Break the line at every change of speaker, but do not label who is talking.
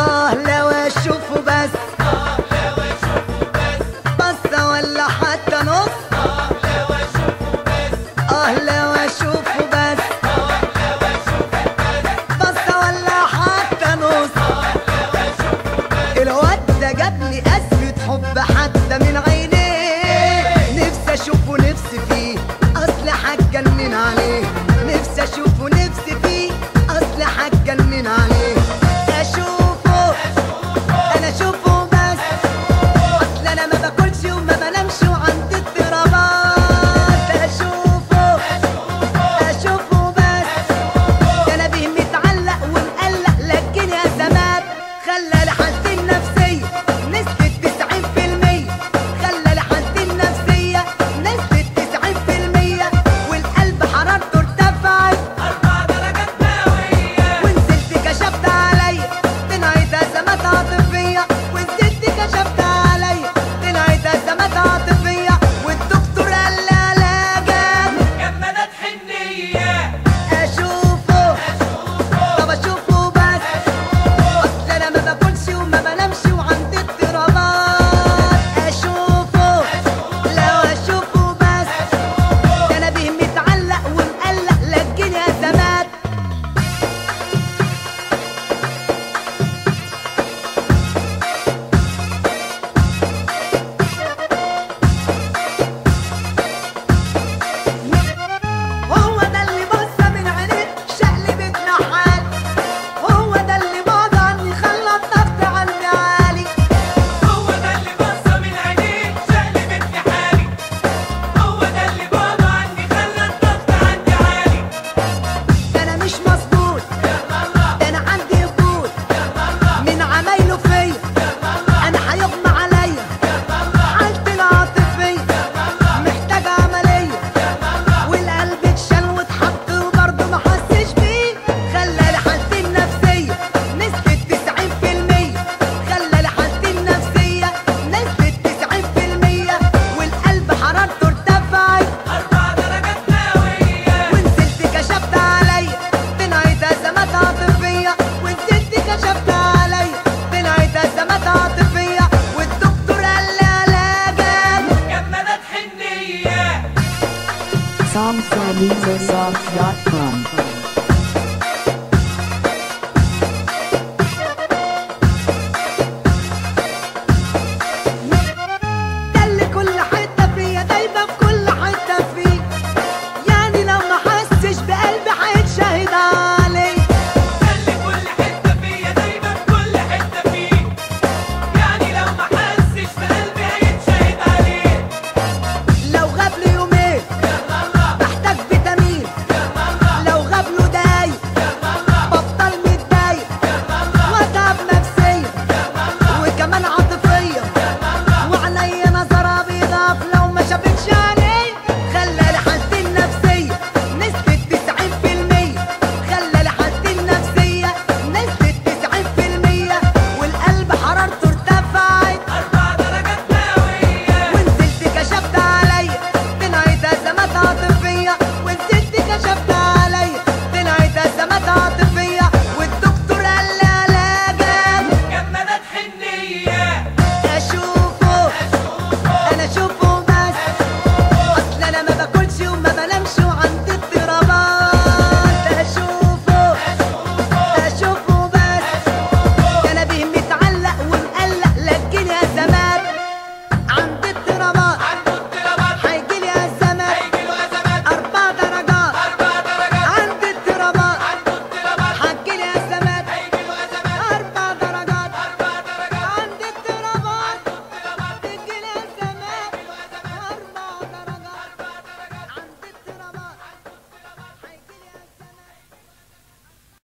لو اشوفه بس بصة ولا حتى نص لو اشوفه بس بصة ولا حتى نص الواد ده جابلي أزمة حب حتى من عينيه نفسي اشوفه نفسي فيه اصل هتجنن عليه نفسي اشوفه نفسي فيه اصل هتجنن عليه اشوفه انا اشوفه بس اصل انا ما باكلش وما بنامش وعندي اضطرابات اشوفه بس ده انا بيه متعلق ومقلق لكن يا زمان خلى لحالتي النفسيه نسبة 90% خلى لحالتي النفسيه نسبة 90% والقلب حرارته ارتفعت
4 درجات مئوية
ونزلت كشفت عليا طلعت ازمات عاطفيه ونزلت كشفت عليا طلعت ازمات عاطفيه والدكتور قال لي علاجك
جمادات حنية
اشوفه طب اشوفه بس اصل انا ما باكلش وما بنامش وعندي اضطرابات اشوفه لو اشوفه بس ده انا بيه متعلق ومقلق لكن يا زمان هو ده اللي بص من عينيه شقلبت نحال هو ده اللي بعد عني خلى الضغط عندي عالي
هو ده اللي بص من عينيه شقلبتني حالي هو ده اللي بعد عني خلى الضغط عندي عالي
ده انا مش مظبوط ده انا عندي هبوط من عمايله فيا انا هيغمى عليا حالتي العاطفيه محتاجه عمليه والقلب اتشال واتحط وبرضه ما حسش بيه خلى لي حالتي النفسيه نسبة 90% خلى لي حالتي النفسيه نسبة 90% والقلب حرارته ارتفعت
4 درجات مئوية
ونزلت كشفت عليا طلعت ازمات عاطفيه ونزلت كشفت عليا طلعت ازمات عاطفيه والدكتور قال لي علاجك
جمادات حنية
SongSamizerSoft.com.
ده اللي كل حته فيا دايبه في كل حته فيه يعني لو ما حسش بقلبي هيتشهد عليه
خلي كل حتة فيا دايما في كل حتة فيه يعني لو ما حسش بقلبي هيتشهد عليه
لو غاب لي يومين بحتاج فيتامين لو غاب له دقايق بفضل متضايق واتعب نفسيا وكمان عاطفيا وعليا نظرة بيضاف لو ما شافتش عيني خلى لي حالتي النفسية نسبة 90% خلى لي حالتي النفسية نسبة 90% والقلب حرارته ارتفعت
4 درجات مئوية
ونزلت كشفت عليا طلعت ازمات عاطفيه ونزلت كشفت عليا طلعت ازمات عاطفيه والدكتور قال لي علاجك
جمادات حنية
اشوفه انا اشوفه بس اصل انا ما باكلش وما